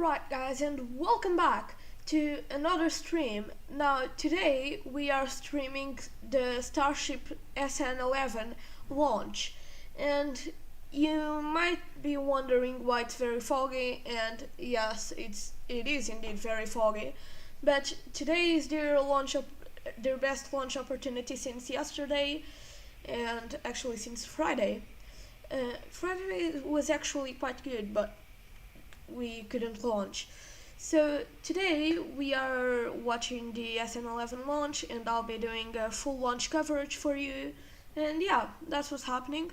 Alright guys, and welcome back to another stream. Now today we are streaming the Starship SN11 launch, and you might be wondering why it's very foggy, and yes, it is indeed very foggy, but today is their best launch opportunity since yesterday, and actually since Friday. Friday was actually quite good, but we couldn't launch. So today we are watching the SN11 launch, and I'll be doing a full launch coverage for you. And yeah, that's what's happening.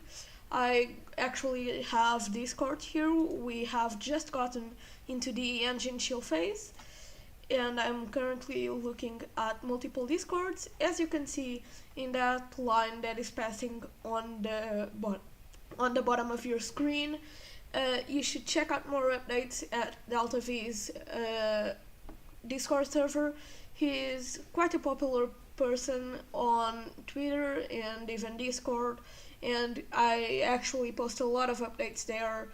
I actually have Discord here. We have just gotten into the engine chill phase, and I'm currently looking at multiple Discords, as you can see in that line that is passing on the bottom of your screen. You should check out more updates at Delta V's Discord server. He is quite a popular person on Twitter and even Discord, and I actually post a lot of updates there.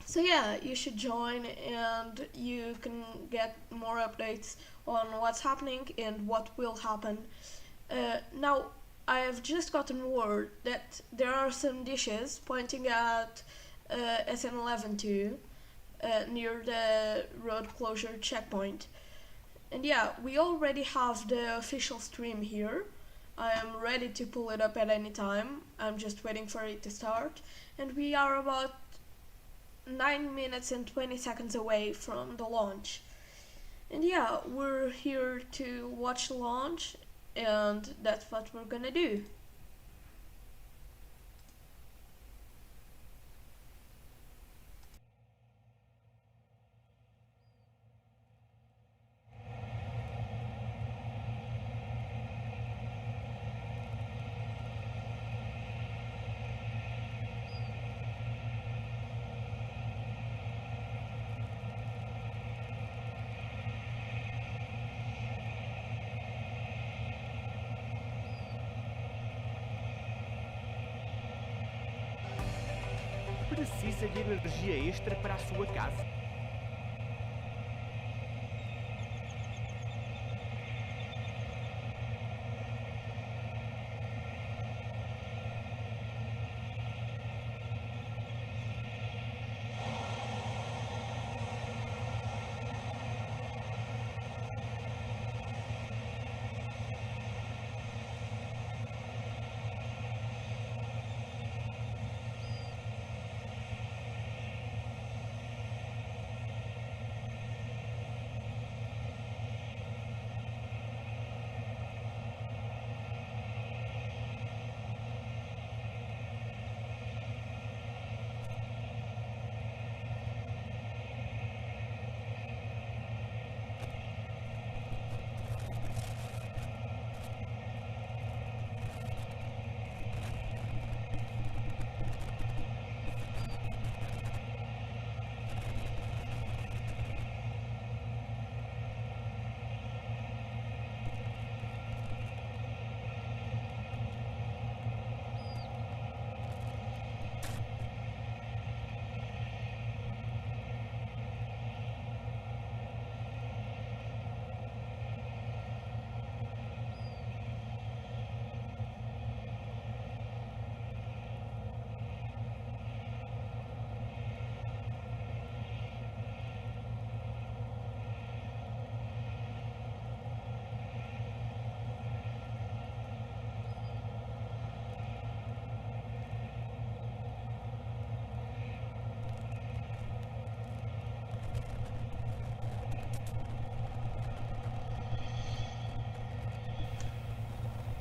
So yeah, you should join and you can get more updates on what's happening and what will happen. Now, I have just gotten word that there are some dishes pointing at SN11 too, near the road closure checkpoint. And yeah, we already have the official stream here. I am ready to pull it up at any time. I'm just waiting for it to start. And we are about 9 minutes and 20 seconds away from the launch. And yeah, we're here to watch the launch, and that's what we're gonna do. Precisa de energia extra para a sua casa.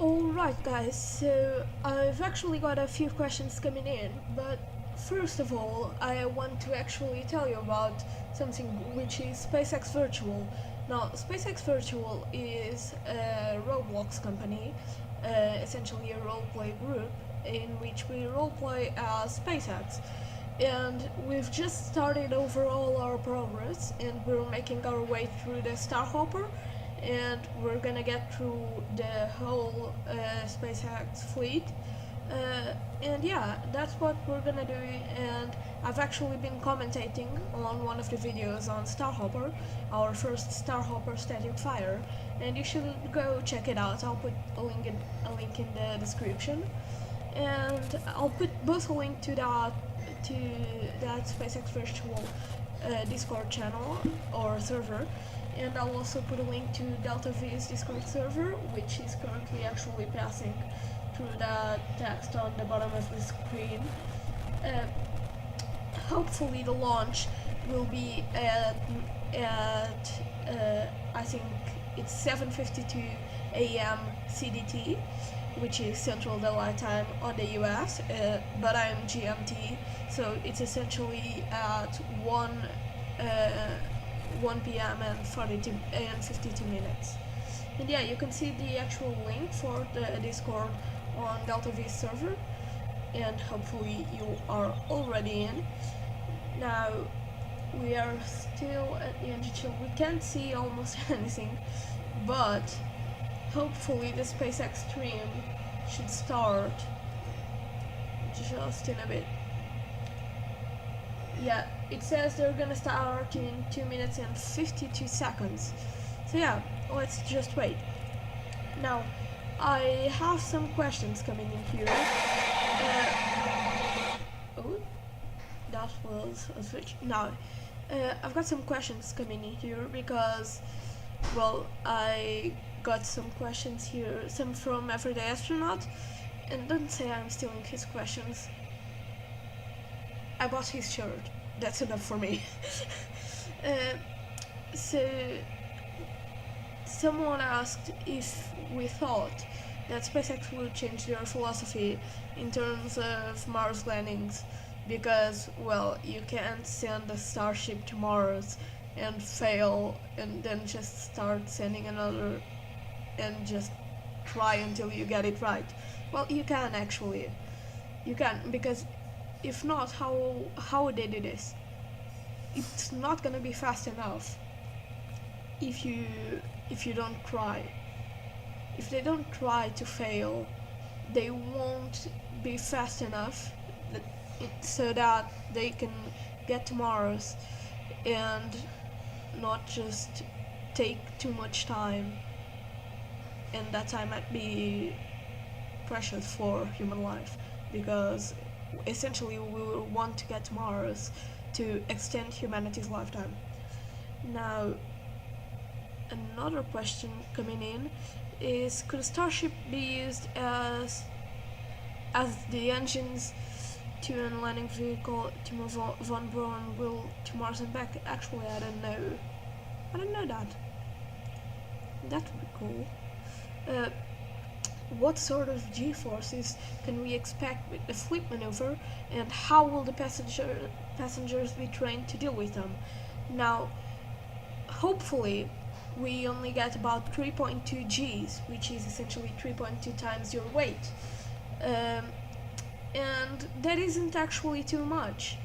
Alright guys, so I've actually got a few questions coming in, but first of all I want to actually tell you about something which is SpaceX Virtual. Now, SpaceX Virtual is a Roblox company, essentially a roleplay group in which we roleplay as SpaceX. And we've just started over all our progress, and we're making our way through the Starhopper, and we're gonna get through the whole SpaceX fleet And yeah, that's what we're gonna do. And I've actually been commentating on one of the videos on Starhopper, our first Starhopper static fire, and you should go check it out. I'll put a link in the description, and I'll put both a link to that SpaceX virtual Discord channel or server, and I'll also put a link to Delta V's Discord server, which is currently actually passing through the text on the bottom of the screen. Hopefully the launch will be at I think it's 7:52 a.m. CDT, which is Central Daylight Time on the US, but I'm GMT, so it's essentially at 1 p.m. and 52 minutes. And yeah, you can see the actual link for the Discord on Delta V server, and hopefully you are already in. Now we are still at the engine chill. We can't see almost anything, but hopefully the SpaceX stream should start just in a bit. Yeah, it says they're gonna start in 2 minutes and 52 seconds. So yeah, let's just wait. Now, I have some questions coming in here. Oh, that was a switch. Now, I've got some questions coming in here because, well, I got some questions here, some from Everyday Astronaut, and don't say I'm stealing his questions. I bought his shirt. That's enough for me. So, someone asked if we thought that SpaceX would change their philosophy in terms of Mars landings, because, well, you can't send a Starship to Mars and fail and then just start sending another and just try until you get it right. Well, you can actually. You can, because if not, how would they do this? It's not gonna be fast enough if you don't try. If they don't try to fail, they won't be fast enough so that they can get to Mars and not just take too much time, and that time might be precious for human life, because essentially we will want to get to Mars to extend humanity's lifetime. Now, another question coming in is, could a Starship be used as the engines to a landing vehicle to move von Braun will to Mars and back? Actually, I don't know that. That would be cool. What sort of G-forces can we expect with the flip maneuver, and how will the passengers be trained to deal with them? Now, hopefully, we only get about 3.2 Gs, which is essentially 3.2 times your weight. And that isn't actually too much.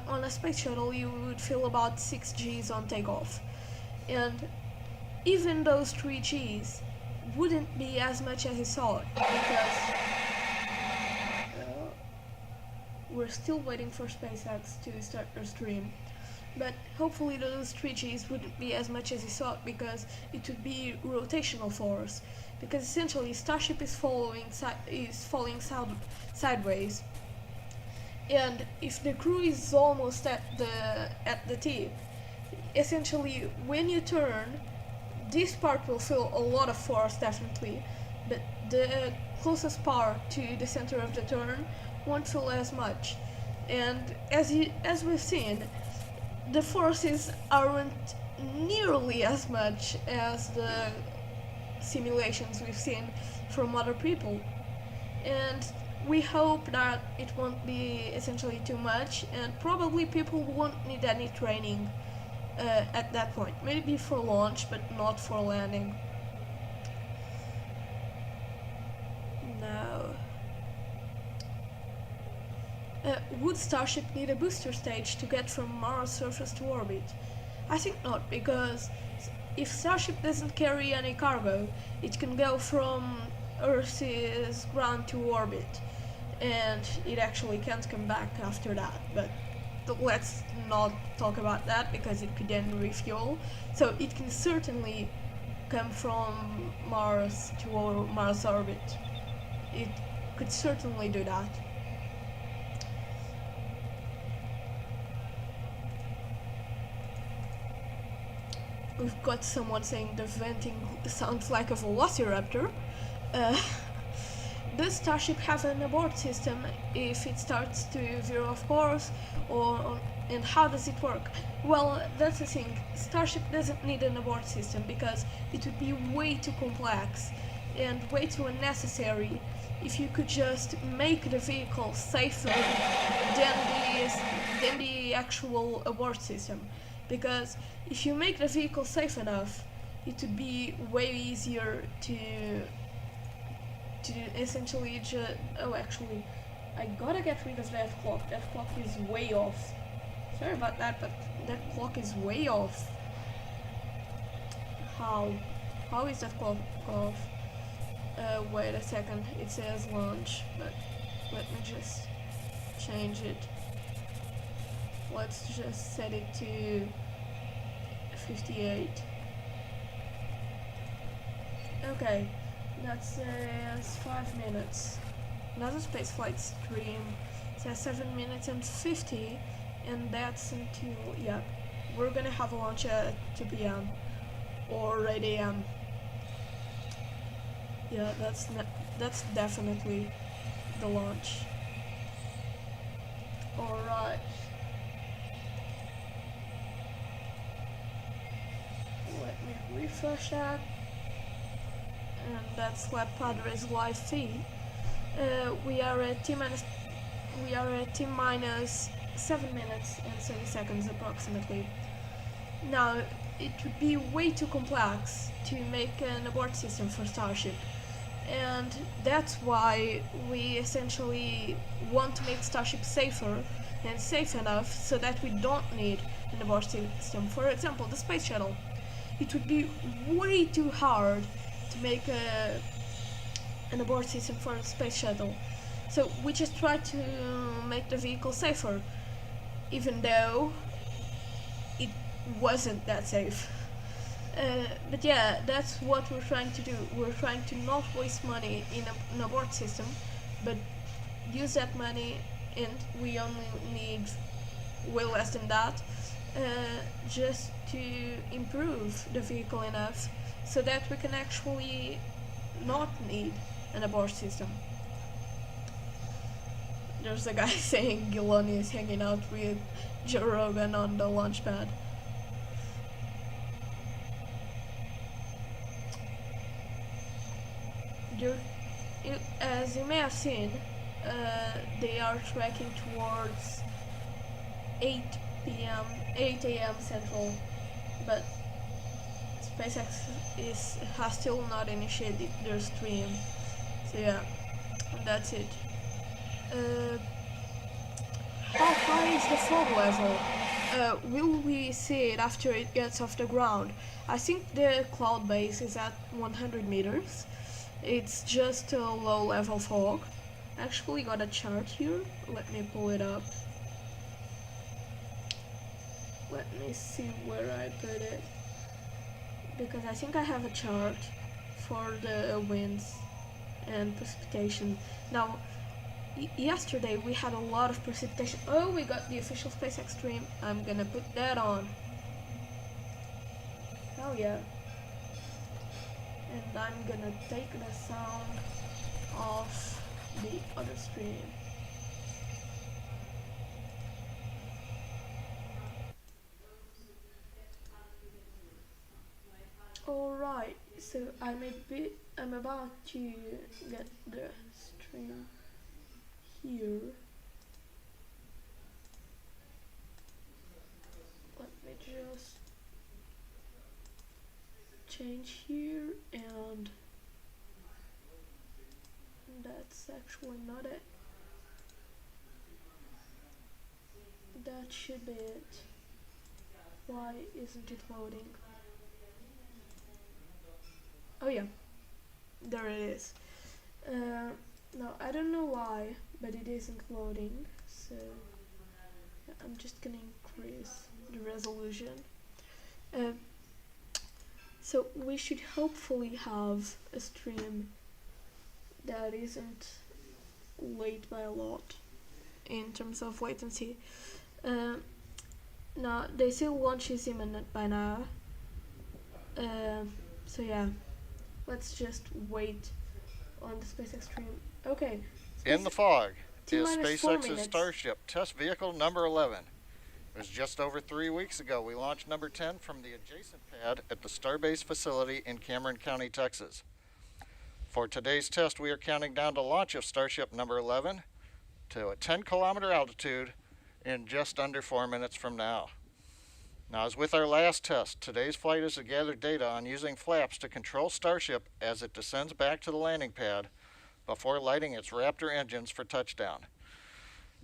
On a space shuttle, you would feel about 6 Gs on takeoff. And even those 3 Gs wouldn't be as much as you thought, because we're still waiting for SpaceX to start their stream. But hopefully those 3 Gs wouldn't be as much as you thought, because it would be rotational force. Because essentially Starship is falling sideways, and if the crew is almost at the tip, essentially when you turn, this part will feel a lot of force definitely, but the closest part to the center of the turn won't feel as much. And as we've seen, the forces aren't nearly as much as the simulations we've seen from other people, and we hope that it won't be essentially too much, and probably people won't need any training at that point. Maybe for launch, but not for landing. Now, would Starship need a booster stage to get from Mars surface to orbit? I think not, because if Starship doesn't carry any cargo, it can go from Earth's ground to orbit. and it actually can't come back after that. But let's not talk about that because it could then refuel. So it can certainly come from Mars to our Mars orbit. It could certainly do that. We've got someone saying the venting sounds like a velociraptor. Uh, does Starship have an abort system if it starts to veer off course, and how does it work? Well, that's the thing. Starship doesn't need an abort system because it would be way too complex and way too unnecessary if you could just make the vehicle safer than the actual abort system. Because if you make the vehicle safe enough, it would be way easier to essentially just... Oh, actually, I gotta get rid of that clock. That clock is way off. Sorry about that, but that clock is way off. How? How is that clock off? Wait a second. It says launch, but let me just change it. Let's just set it to 58. Okay, that says 5 minutes. Another spaceflight stream says 7 minutes and 50, and that's until, yeah, we're gonna have a launch at 2 p.m. or 8 a.m. Yeah, that's definitely the launch. Alright. Let me refresh that. And that's Lab Padre's live feed. We are at T minus 7 minutes and 30 seconds approximately. Now, it would be way too complex to make an abort system for Starship, and that's why we essentially want to make Starship safer and safe enough so that we don't need an abort system. For example, the space shuttle. It would be way too hard to make an abort system for a space shuttle. So we just try to make the vehicle safer, even though it wasn't that safe. But yeah, that's what we're trying to do. We're trying to not waste money in an abort system, but use that money, and we only need way less than that, just to improve the vehicle enough so that we can actually not need an abort system. There's a guy saying Giloni is hanging out with Joe Rogan on the launch pad. As you may have seen, they are tracking towards 8 a.m. Central, but SpaceX has still not initiated their stream. So yeah, that's it. How high is the fog level? Will we see it after it gets off the ground? I think the cloud base is at 100 meters. It's just a low level fog. I actually got a chart here. Let me pull it up. Let me see where I put it, because I think I have a chart for the winds and precipitation. Now, yesterday we had a lot of precipitation. Oh, we got the official SpaceX stream. I'm gonna put that on. Hell yeah. And I'm gonna take the sound off the other stream. Alright, so I'm about to get the stream here. Let me just change here, and that's actually not it. That should be it. Why isn't it loading? Oh yeah, there it is. Now I don't know why, but it isn't loading, so yeah, I'm just gonna increase the resolution. So we should hopefully have a stream that isn't late by a lot in terms of latency. Now they say launch is imminent by now, so yeah, let's just wait on the SpaceX stream. Okay. In the fog is T-minus 4 SpaceX's minutes. Starship test vehicle number 11. It was just over 3 weeks ago we launched number 10 from the adjacent pad at the Starbase facility in Cameron County, Texas. For today's test, we are counting down to launch of Starship number 11 to a 10-kilometer altitude in just under 4 minutes from now. Now, as with our last test, today's flight is to gather data on using flaps to control Starship as it descends back to the landing pad before lighting its Raptor engines for touchdown.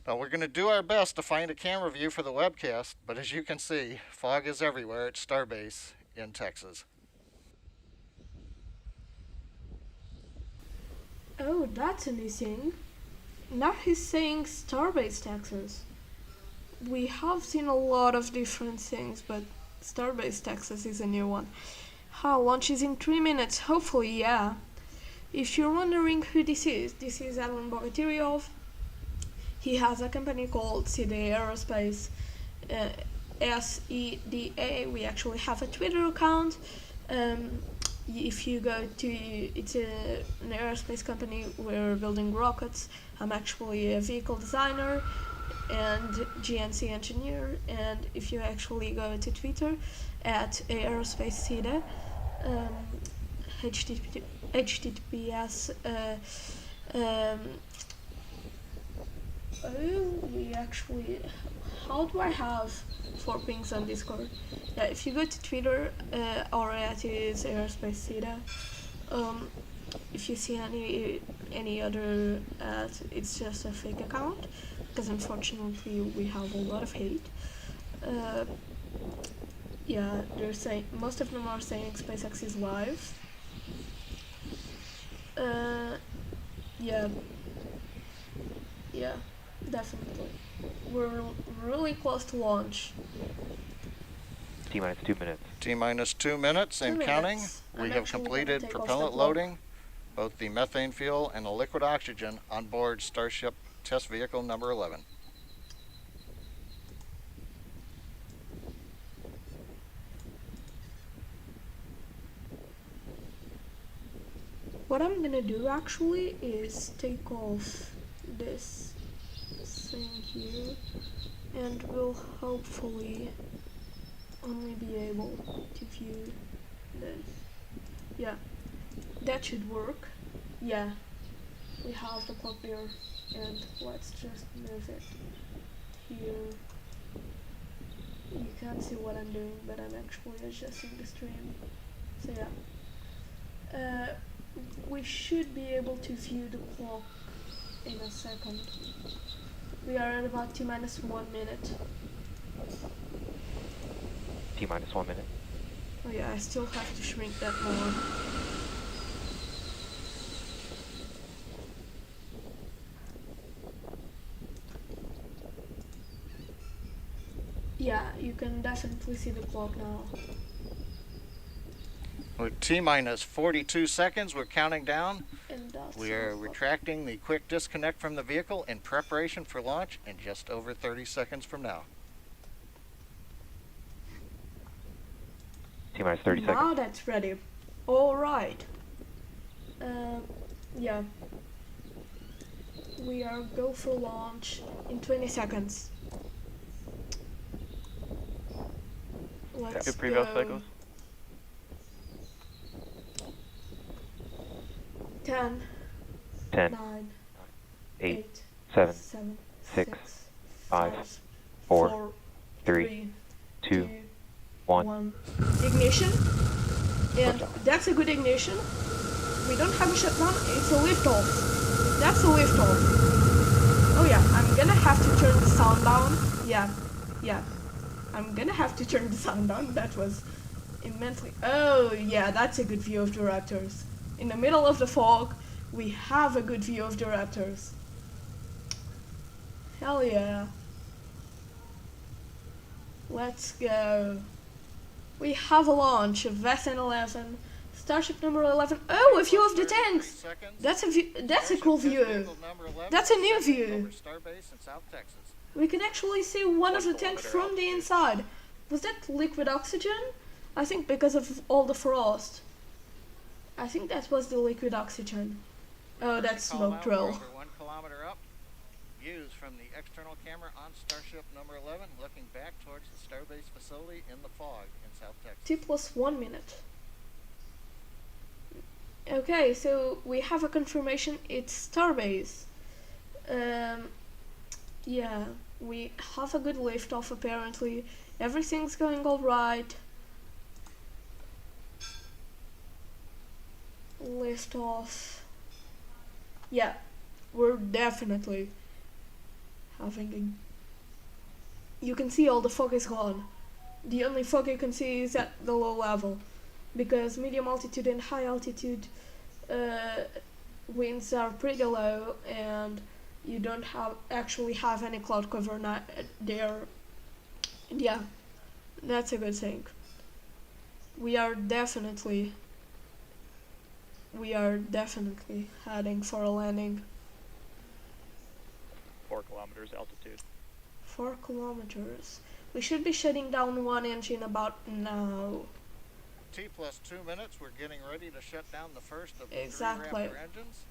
Now, we're going to do our best to find a camera view for the webcast, but as you can see, fog is everywhere at Starbase in Texas. Oh, that's a new thing. Now he's saying Starbase Texas. We have seen a lot of different things, but Starbase Texas is a new one. How launch is in 3 minutes? Hopefully, yeah. If you're wondering who this is Alan Bogatyryov. He has a company called SEDA Aerospace, SEDA. We actually have a Twitter account. If you go to, it's an aerospace company. We're building rockets. I'm actually a vehicle designer and GNC engineer. And if you actually go to Twitter at Aerospace SEDA, HTTPS. We actually, how do I have 4 pings on Discord? Yeah, if you go to Twitter, our at is Aerospace SEDA. If you see any other ad, it's just a fake account, because unfortunately we have a lot of hate. Yeah, they're saying, most of them are saying SpaceX is live. Yeah, definitely. We're really close to launch. T-minus 2 minutes. T-minus 2 minutes and counting. We have completed propellant loading, both the methane fuel and the liquid oxygen on board Starship test vehicle number 11. What I'm gonna do actually is take off this thing here, and we'll hopefully only be able to view this. Yeah, that should work. Yeah, we have the clock there, and let's just move it here. You can't see what I'm doing, but I'm actually adjusting the stream. So yeah. We should be able to view the clock in a second. We are at about T-minus 1 minute. T-minus 1 minute. Oh yeah, I still have to shrink that more. Yeah, you can definitely see the clock now. With T-minus 42 seconds, we're counting down. And that's We are retracting the quick disconnect from the vehicle in preparation for launch in just over 30 seconds from now. T-minus 30 now seconds. that's ready. Alright. Yeah. We are go for launch in 20 seconds. Let's Good previous go. cycles. 10, 10, 9, 8, 7, 6, 5, 4, 3, 2, 1. Ignition. And that's a good ignition. We don't have a shutdown, it's a liftoff. That's a liftoff. Oh yeah, I'm gonna have to turn the sound down. Yeah. I'm gonna have to turn the sound down. That was immensely. Oh yeah, that's a good view of the Raptors. In the middle of the fog, we have a good view of the Raptors. Hell yeah. Let's go. We have a launch of SN11, Starship number 11. Oh, a view of the tanks! That's a view. That's a cool view. That's a new view. We can actually see one of the tanks from the inside. Was that liquid oxygen? I think because of all the frost. I think that was the liquid oxygen. Oh, that's smoke drill. 1 kilometer up. Views from the external camera on Starship number 11, looking back towards the Starbase facility in the fog in South Texas. T+1 minute. Okay, so we have a confirmation. It's Starbase. Yeah, we have a good liftoff apparently. Everything's going all right. Liftoff. Yeah, we're definitely having a... You can see all the fog is gone. The only fog you can see is at the low level, because medium altitude and high altitude winds are pretty low, and you don't actually have any cloud cover there. Yeah, that's a good thing. We are definitely heading for a landing. 4 kilometers altitude. 4 kilometers. We should be shutting down one engine about now. T+2 minutes. We're getting ready to shut down the first of the 3 Raptor engines.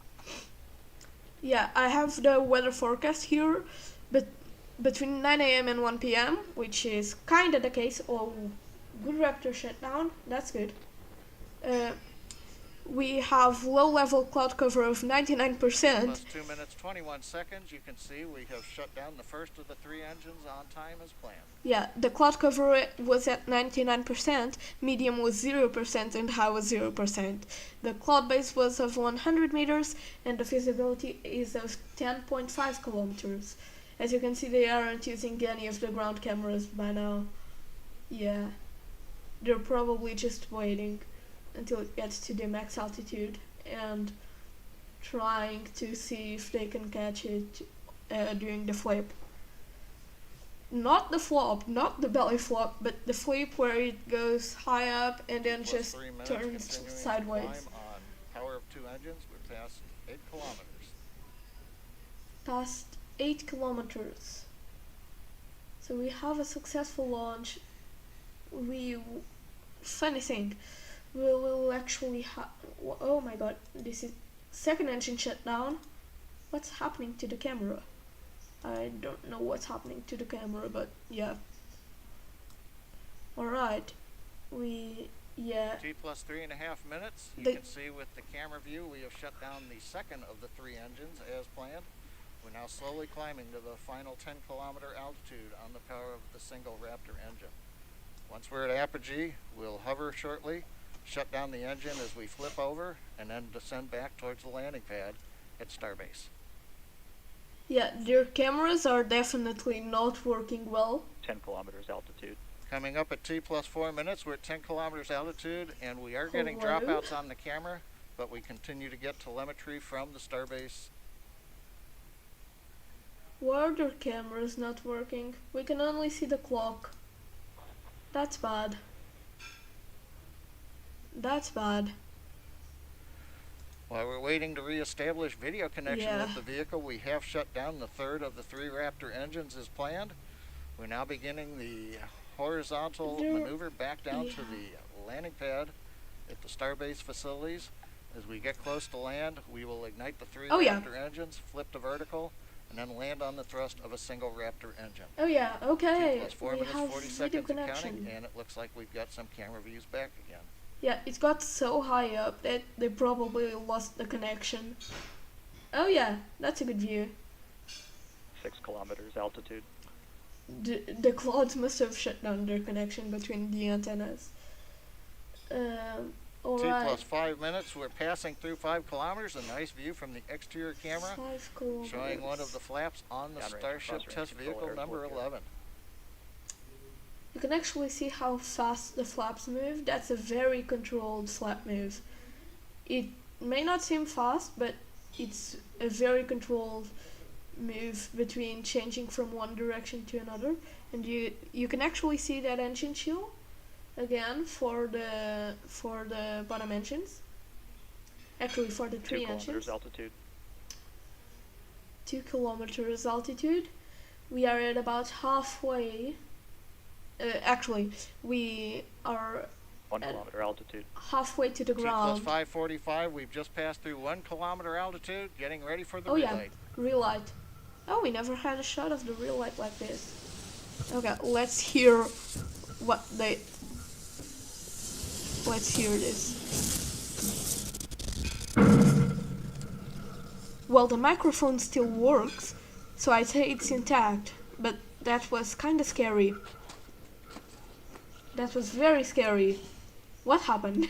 Yeah, I have the weather forecast here, but between 9 a.m. and 1 p.m., which is kinda the case. Oh, good Raptor shutdown. That's good. We have low-level cloud cover of 99%. T+2 minutes, 21 seconds. You can see we have shut down the first of the 3 engines on time as planned. Yeah, the cloud cover was at 99%, medium was 0%, and high was 0%. The cloud base was of 100 meters, and the visibility is of 10.5 kilometers. As you can see, they aren't using any of the ground cameras by now. Yeah, they're probably just waiting until it gets to the max altitude and trying to see if they can catch it during the flip. Not the flop, not the belly flop, but the flip where it goes high up and then just turns sideways. On power of 2 engines, we're past 8 kilometers. Past 8 kilometers. So we have a successful launch. Funny thing, we will actually have... Oh my god, this is second engine shut down. What's happening to the camera? I don't know what's happening to the camera, but yeah. Alright, yeah. T+3.5 minutes. You can see with the camera view we have shut down the second of the 3 engines as planned. We're now slowly climbing to the final 10-kilometer altitude on the power of the single Raptor engine. Once we're at apogee, we'll hover shortly, shut down the engine as we flip over, and then descend back towards the landing pad at Starbase. Yeah, their cameras are definitely not working well. 10 kilometers altitude. Coming up at T+4 minutes, we're at 10 kilometers altitude, and we are getting dropouts on the camera, but we continue to get telemetry from the Starbase. Why are their cameras not working? We can only see the clock. That's bad. That's bad. While we're waiting to re-establish video connection with the vehicle, we have shut down the third of the 3 Raptor engines as planned. We're now beginning the horizontal maneuver back down to the landing pad at the Starbase facilities. As we get close to land, we will ignite the 3 Raptor engines, flip to vertical, and then land on the thrust of a single Raptor engine. Oh yeah, okay. T+4 minutes, 40 seconds of counting, and it looks like we've got some camera views back again. Yeah, it got so high up that they probably lost the connection. Oh yeah, that's a good view. 6 kilometers altitude. The clouds must have shut down their connection between the antennas. Alright. T+5 minutes, we're passing through 5 kilometers, a nice view from the exterior camera, showing one of the flaps on the Starship test vehicle number 11. You can actually see how fast the flaps move. That's a very controlled flap move. It may not seem fast, but it's a very controlled move between changing from one direction to another, and you can actually see that engine shield again for the bottom engines. Actually, for the 2 three kilometers engines. altitude. 2 kilometers altitude. We are at about halfway. Actually, we are 1 at kilometer altitude. halfway to the 2 plus ground. 545, we've just passed through 1 kilometer altitude, getting ready for the Oh relay. yeah, real light. Oh, we never had a shot of the real light like this. Okay, let's hear what they. Let's hear this. Well, the microphone still works, so I'd say it's intact, but that was kinda scary. That was very scary. What happened?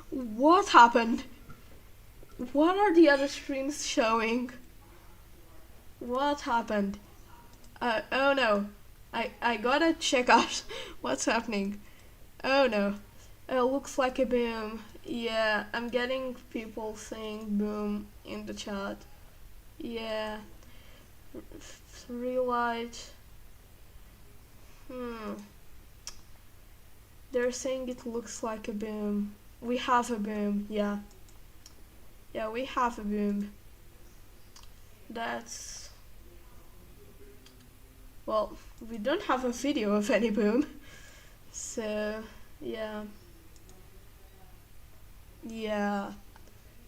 What happened? What are the other streams showing? What happened? Oh no. I gotta check out what's happening. Oh no. Looks like a boom. Yeah, I'm getting people saying boom in the chat. Yeah. Real light. They're saying it looks like a boom. We have a boom, yeah. Yeah, we have a boom. That's... Well, we don't have a video of any boom. So, yeah. Yeah.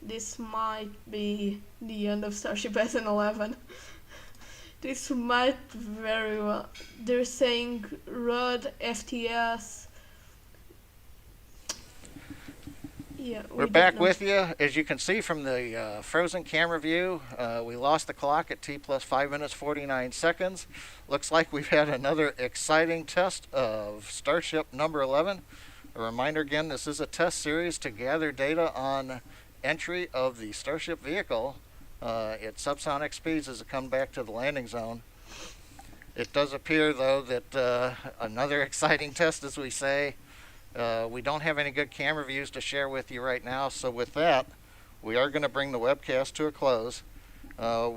This might be the end of Starship SN11. This might very well... They're saying RUD, FTS... Yeah, We're back with you. As you can see from the frozen camera view, we lost the clock at T plus 5 minutes 49 seconds. Looks like we've had another exciting test of Starship number 11. A reminder again, this is a test series to gather data on entry of the Starship vehicle at subsonic speeds as it comes back to the landing zone. It does appear, though, that another exciting test, as we say. We don't have any good camera views to share with you right now, so with that, we are going to bring the webcast to a close. A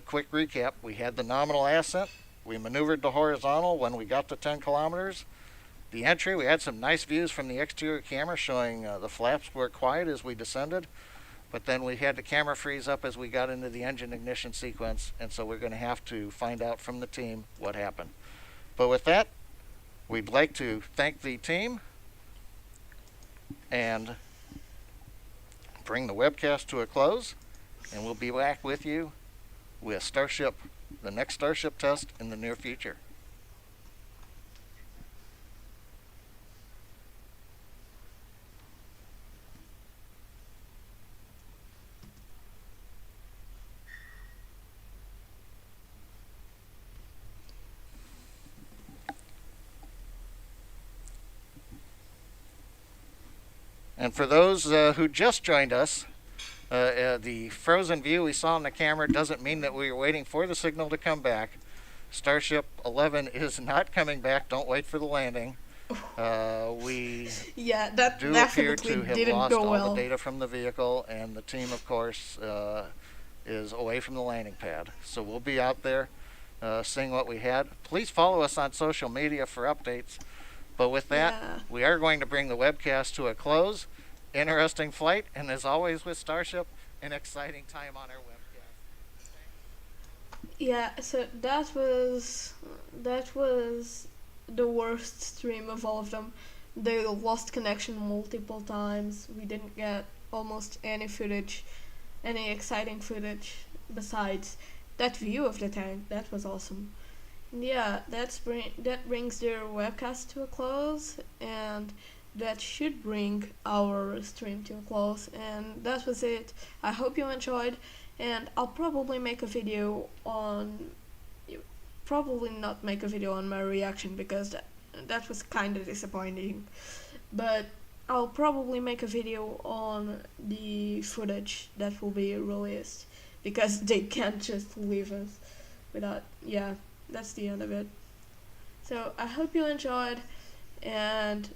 quick recap, we had the nominal ascent, we maneuvered the horizontal when we got to 10 kilometers. The entry, we had some nice views from the exterior camera showing the flaps were quiet as we descended, but then we had the camera freeze up as we got into the engine ignition sequence, and so we're going to have to find out from the team what happened. But with that, we'd like to thank the team and bring the webcast to a close, and we'll be back with you with the next Starship test in the near future. And for those who just joined us, the frozen view we saw on the camera doesn't mean that we were waiting for the signal to come back. Starship 11 is not coming back. Don't wait for the landing. We yeah, that do definitely appear to have didn't lost go all well. the data from the vehicle, and the team, of course, is away from the landing pad. So we'll be out there seeing what we had. Please follow us on social media for updates. But with that, Yeah. we are going to bring the webcast to a close. Interesting flight, and as always with Starship, an exciting time on our webcast. Yeah, so that was the worst stream of all of them. They lost connection multiple times. We didn't get almost any footage, any exciting footage besides that view of the tank. That was awesome. Yeah, that brings their webcast to a close, and that should bring our stream to a close. And that was it. I hope you enjoyed, and I'll probably make a video on... Probably not make a video on my reaction, because that was kind of disappointing. But I'll probably make a video on the footage that will be released, because they can't just leave us without... Yeah, that's the end of it. So I hope you enjoyed, and